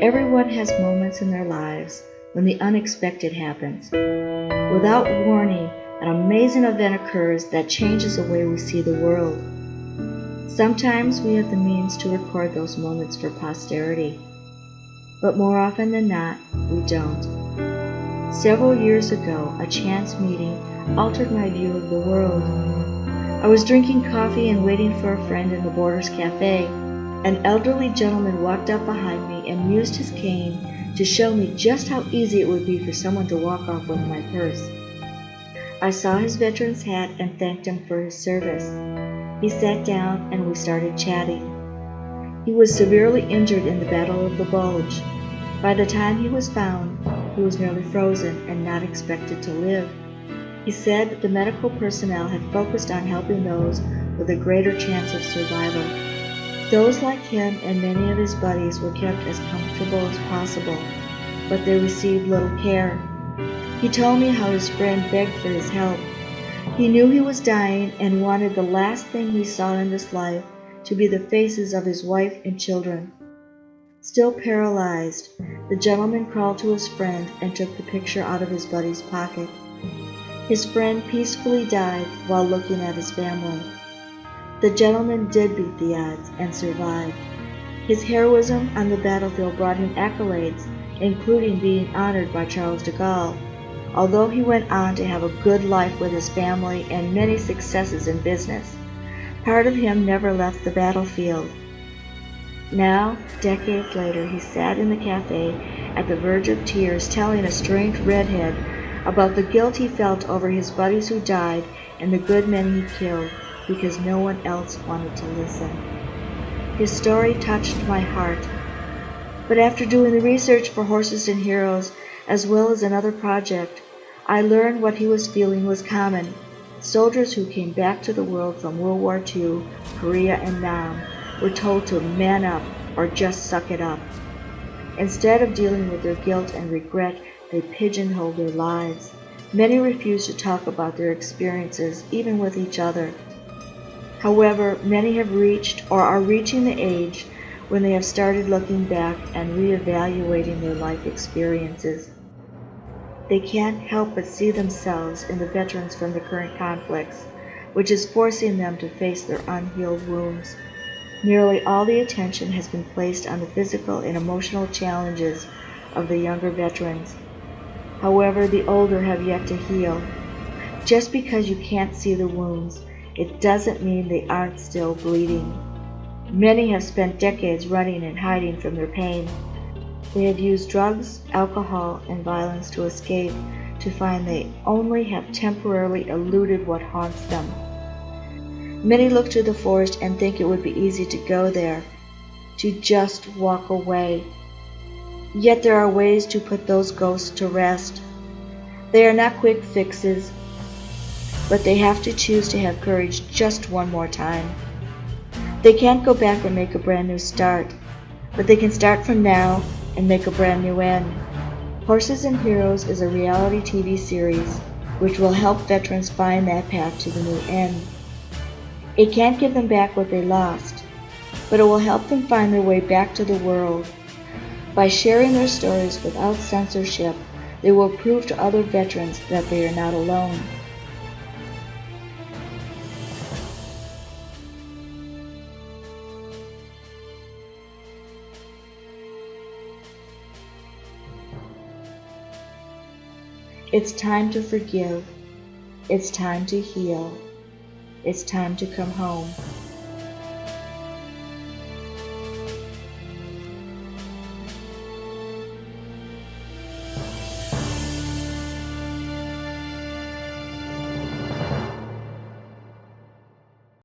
Everyone has moments in their lives when the unexpected happens. Without warning, an amazing event occurs that changes the way we see the world. Sometimes we have the means to record those moments for posterity, but more often than not, we don't. Several years ago, a chance meeting altered my view of the world. I was drinking coffee and waiting for a friend in the Borders Cafe. An elderly gentleman walked up behind me and used his cane to show me just how easy it would be for someone to walk off with my purse. I saw his veteran's hat and thanked him for his service. He sat down and we started chatting. He was severely injured in the Battle of the Bulge. By the time he was found, he was nearly frozen and not expected to live. He said the medical personnel had focused on helping those with a greater chance of survival. Those like him and many of his buddies were kept as comfortable as possible, but they received little care. He told me how his friend begged for his help. He knew he was dying and wanted the last thing he saw in this life to be the faces of his wife and children. Still paralyzed, the gentleman crawled to his friend and took the picture out of his buddy's pocket. His friend peacefully died while looking at his family. The gentleman did beat the odds and survived. His heroism on the battlefield brought him accolades, including being honored by Charles de Gaulle, although he went on to have a good life with his family and many successes in business. Part of him never left the battlefield. Now, decades later, he sat in the cafe at the verge of tears telling a strange redhead about the guilt he felt over his buddies who died and the good men he killed, because no one else wanted to listen. His story touched my heart. But after doing the research for Horses and Heroes, as well as another project, I learned what he was feeling was common. Soldiers who came back to the world from World War II, Korea, and Nam were told to man up or just suck it up. Instead of dealing with their guilt and regret, they pigeonholed their lives. Many refused to talk about their experiences, even with each other. However, many have reached or are reaching the age when they have started looking back and reevaluating their life experiences. They can't help but see themselves in the veterans from the current conflicts, which is forcing them to face their unhealed wounds. Nearly all the attention has been placed on the physical and emotional challenges of the younger veterans. However, the older have yet to heal. Just because you can't see the wounds, it doesn't mean they aren't still bleeding. Many have spent decades running and hiding from their pain. They have used drugs, alcohol, and violence to escape, to find they only have temporarily eluded what haunts them. Many look to the forest and think it would be easy to go there, to just walk away. Yet there are ways to put those ghosts to rest. They are not quick fixes, but they have to choose to have courage just one more time. They can't go back and make a brand new start, but they can start from now and make a brand new end. Horses and Heroes is a reality TV series which will help veterans find that path to the new end. It can't give them back what they lost, but it will help them find their way back to the world. By sharing their stories without censorship, they will prove to other veterans that they are not alone. It's time to forgive. It's time to heal. It's time to come home.